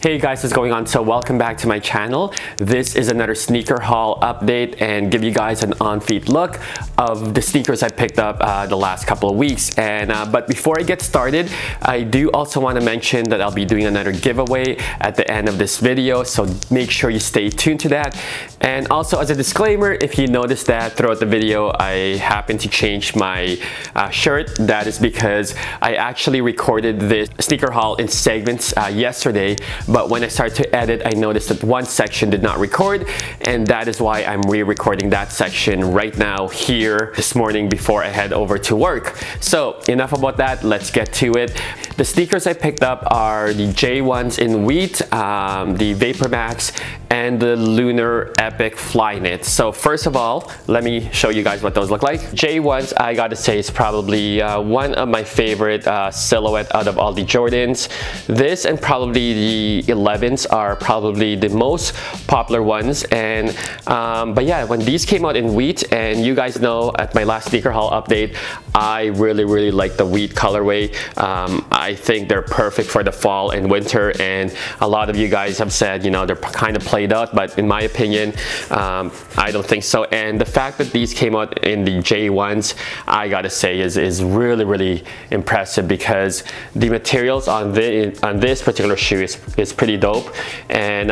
Hey guys, what's going on? So welcome back to my channel. This is another sneaker haul update and give you guys an on-feet look of the sneakers I picked up the last couple of weeks. But before I get started, I do also want to mention that I'll be doing another giveaway at the end of this video, so make sure you stay tuned to that. And also as a disclaimer, if you notice that throughout the video I happen to change my shirt, that is because I actually recorded this sneaker haul in segments yesterday. But when I started to edit, I noticed that one section did not record, and that is why I'm re-recording that section right now here this morning before I head over to work. So enough about that, let's get to it. The sneakers I picked up are the J1s in wheat, the Vapormax, and the Lunar Epic Flyknit. So first of all, let me show you guys what those look like. J1s, I gotta say, is probably one of my favorite silhouette out of all the Jordans. This and probably the 11s are probably the most popular ones. And but yeah, when these came out in wheat, and you guys know at my last sneaker haul update, I really like the wheat colorway. I think they're perfect for the fall and winter, and a lot of you guys have said, you know, they're kind of played out, but in my opinion, I don't think so. And the fact that these came out in the J1s, I gotta say, is really impressive, because the materials on this particular shoe is pretty dope. And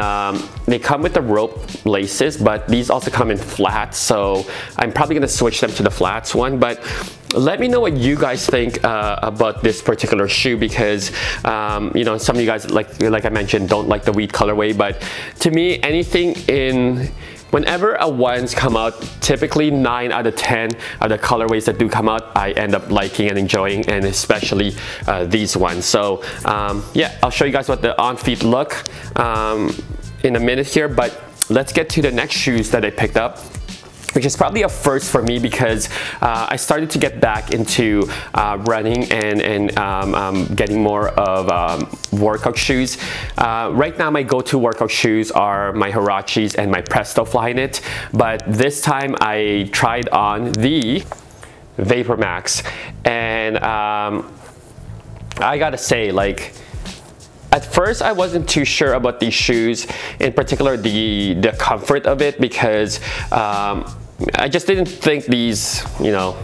they come with the rope laces, but these also come in flats, so I'm probably gonna switch them to the flats one. But let me know what you guys think about this particular shoe, because you know, some of you guys, like I mentioned, don't like the wheat colorway, but to me, anything in whenever a ones come out, typically 9 out of 10 of the colorways that do come out, I end up liking and enjoying, and especially these ones. So yeah, I'll show you guys what the on-feet look in a minute here, but let's get to the next shoes that I picked up, which is probably a first for me, because I started to get back into running and getting more of workout shoes. Right now my go-to workout shoes are my Huaraches and my Presto Flyknit, but this time I tried on the Vapormax, and I gotta say, like, at first I wasn't too sure about these shoes, in particular the comfort of it, because I just didn't think these, you know,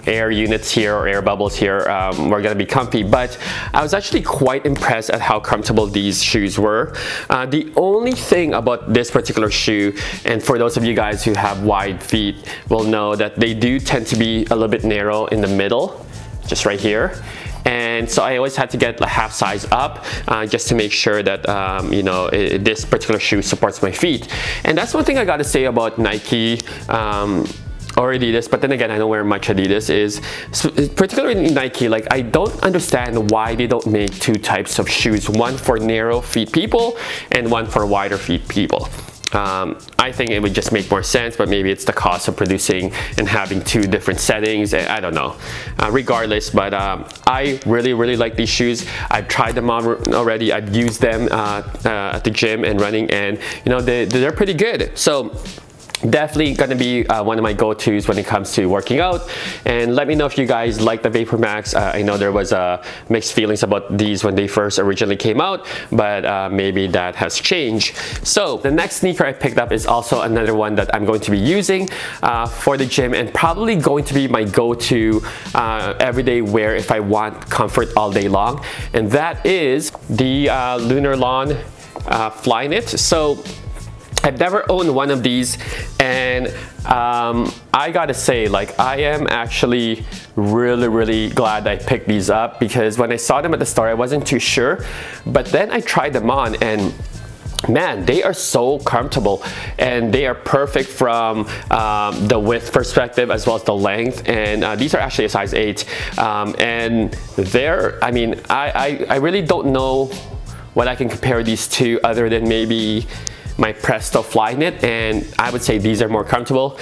air units here or air bubbles here were gonna be comfy, but I was actually quite impressed at how comfortable these shoes were. The only thing about this particular shoe, and for those of you guys who have wide feet will know that they do tend to be a little bit narrow in the middle, just right here. And so I always had to get a half size up just to make sure that you know, this particular shoe supports my feet. And that's one thing I gotta say about Nike or Adidas, but then again, I don't wear much Adidas, is particularly in Nike, like, I don't understand why they don't make two types of shoes, one for narrow feet people and one for wider feet people. I think it would just make more sense, but maybe it's the cost of producing and having two different settings, and I don't know. Regardless, but I really like these shoes. I've tried them on already. I've used them at the gym and running, and you know, they're pretty good. So definitely gonna be one of my go-tos when it comes to working out. And let me know if you guys like the Vapormax. I know there was mixed feelings about these when they first originally came out, but maybe that has changed. So the next sneaker I picked up is also another one that I'm going to be using for the gym, and probably going to be my go-to everyday wear if I want comfort all day long, and that is the Lunarlon Flyknit. So I've never owned one of these, and I gotta say, like, I am actually really glad I picked these up, because when I saw them at the store I wasn't too sure, but then I tried them on, and man, they are so comfortable, and they are perfect from the width perspective as well as the length. And these are actually a size 8, and they're, I mean, I really don't know what I can compare these to other than maybe my Presto Flyknit, and I would say these are more comfortable.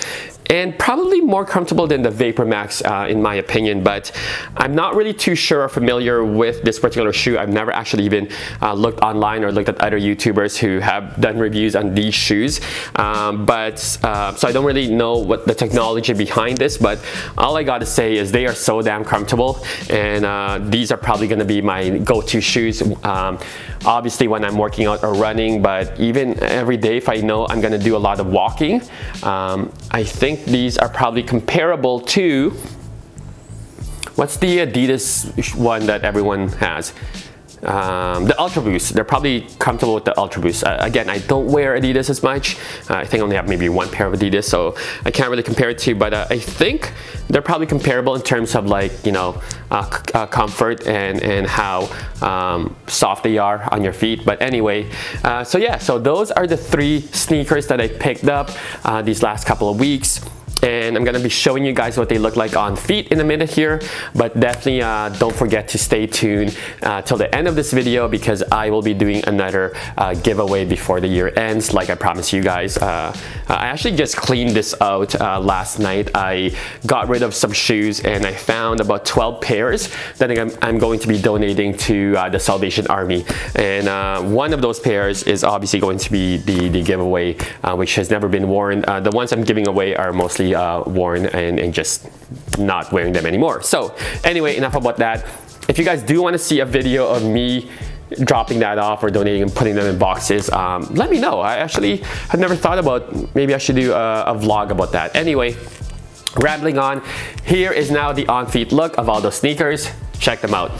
and probably more comfortable than the Vapormax in my opinion, but I'm not really too sure or familiar with this particular shoe. I've never actually even looked online or looked at other YouTubers who have done reviews on these shoes, so I don't really know what the technology behind this, but all I gotta say is they are so damn comfortable, and these are probably gonna be my go-to shoes, obviously when I'm working out or running, but even every day if I know I'm gonna do a lot of walking. I think these are probably comparable to, what's the Adidas one that everyone has? The Ultra Boost. They're probably comfortable with the Ultra Boost. Again, I don't wear Adidas as much. I think I only have maybe one pair of Adidas, so I can't really compare it to, but I think they're probably comparable in terms of, like, you know, comfort and how soft they are on your feet. But anyway, so yeah, so those are the 3 sneakers that I picked up these last couple of weeks. And I'm gonna be showing you guys what they look like on feet in a minute here, but definitely don't forget to stay tuned till the end of this video, because I will be doing another giveaway before the year ends, like I promised you guys. I actually just cleaned this out last night. I got rid of some shoes and I found about 12 pairs that I'm going to be donating to the Salvation Army, and one of those pairs is obviously going to be the giveaway, which has never been worn. The ones I'm giving away are mostly worn and just not wearing them anymore. So anyway, enough about that. If you guys do want to see a video of me dropping that off or donating and putting them in boxes, let me know. I actually have never thought about, maybe I should do a vlog about that. Anyway, rambling on, here is now the on-feet look of all those sneakers. Check them out.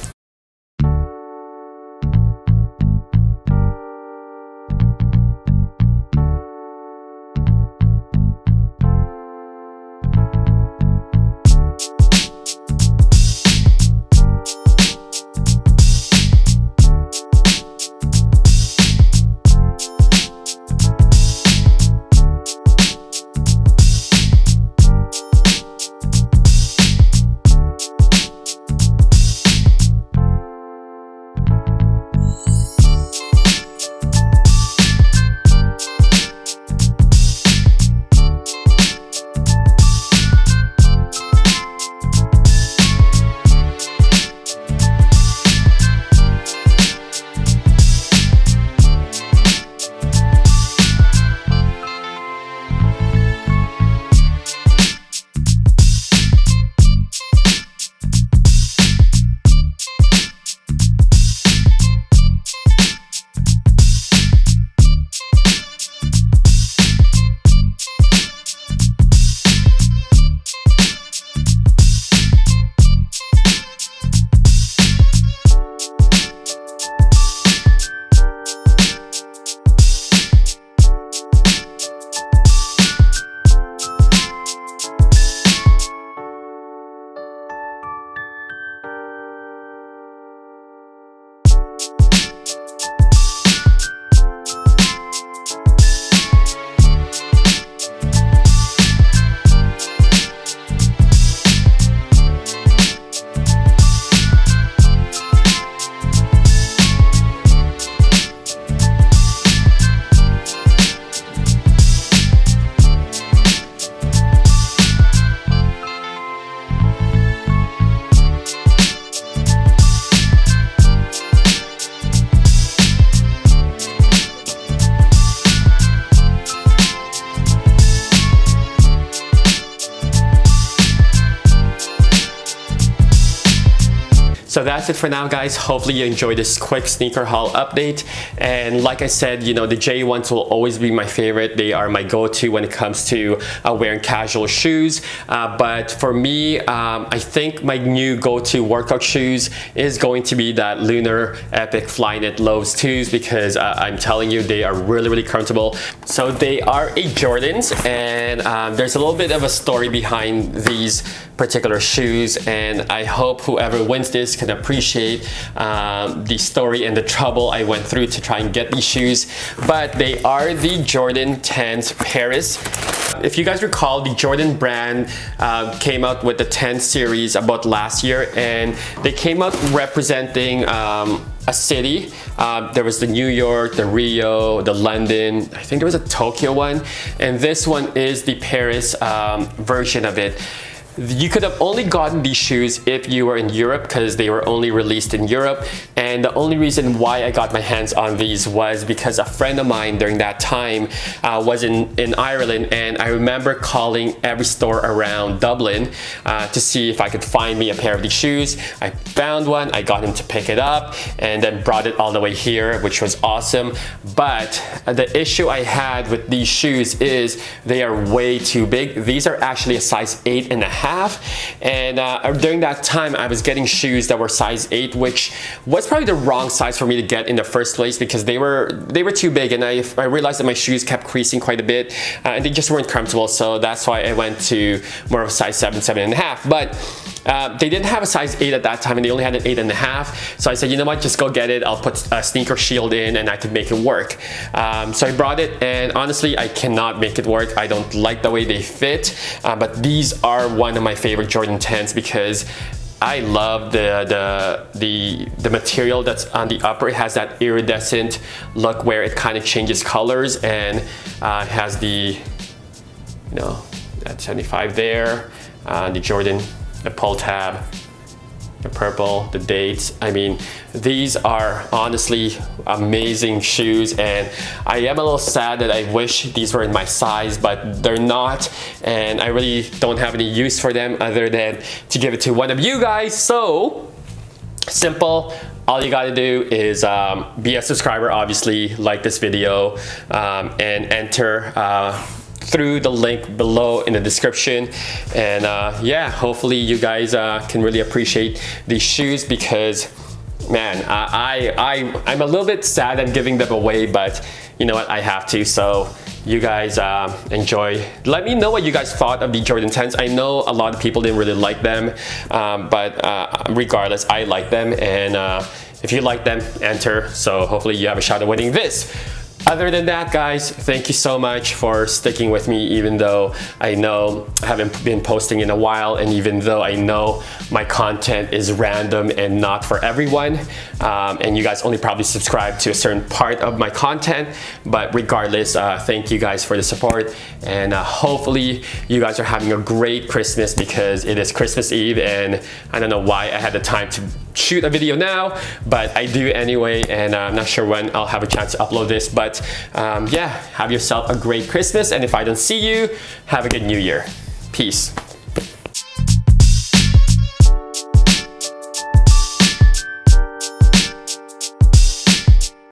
So that's it for now, guys. Hopefully you enjoyed this quick sneaker haul update. And like I said, you know, the J1s will always be my favorite. They are my go-to when it comes to wearing casual shoes. But for me, I think my new go-to workout shoes is going to be that Lunar Epic Flyknit Lows 2s, because I'm telling you, they are really, really comfortable. So they are a Jordans, and there's a little bit of a story behind these particular shoes, and I hope whoever wins this can appreciate the story and the trouble I went through to try and get these shoes. But they are the Jordan 10s Paris. if you guys recall, the Jordan brand came out with the 10 series about last year, and they came out representing a city. There was the New York, the Rio, the London, I think there was a Tokyo one, and this one is the Paris version of it. You could have only gotten these shoes if you were in Europe because they were only released in Europe, and the only reason why I got my hands on these was because a friend of mine during that time was in Ireland, and I remember calling every store around Dublin to see if I could find me a pair of these shoes. I found one, I got him to pick it up, and then brought it all the way here, which was awesome. But the issue I had with these shoes is they are way too big. These are actually a size 8.5. And during that time I was getting shoes that were size 8, which was probably the wrong size for me to get in the first place because they were too big, and I realized that my shoes kept creasing quite a bit and they just weren't comfortable, so that's why I went to more of a size 7, 7.5. But they didn't have a size 8 at that time, and they only had an 8.5. So I said, you know what, just go get it. I'll put a sneaker shield in and I could make it work. So I brought it, and honestly, I cannot make it work. I don't like the way they fit, but these are one of my favorite Jordan 10s because I love the material that's on the upper. It has that iridescent look where it kind of changes colors, and it has the, you know, that 75 there, the Jordan, the pull tab, the purple, the dates. I mean, these are honestly amazing shoes, and I am a little sad that I wish these were in my size, but they're not, and I really don't have any use for them other than to give it to one of you guys. So simple. All you gotta do is be a subscriber, obviously, like this video, and enter through the link below in the description. And yeah, hopefully you guys can really appreciate these shoes because, man, I'm a little bit sad I'm giving them away, but you know what, I have to. So you guys enjoy. Let me know what you guys thought of the Jordan 10s. I know a lot of people didn't really like them, but regardless, I like them, and if you like them, enter. So hopefully you have a shot at winning this. Other than that, guys, thank you so much for sticking with me, even though I know I haven't been posting in a while, and even though I know my content is random and not for everyone, and you guys only probably subscribe to a certain part of my content. But regardless, thank you guys for the support, and hopefully you guys are having a great Christmas because it is Christmas Eve, and I don't know why I had the time to shoot a video now, but I do anyway, and I'm not sure when I'll have a chance to upload this. But yeah, have yourself a great Christmas, and if I don't see you, have a good New Year. Peace.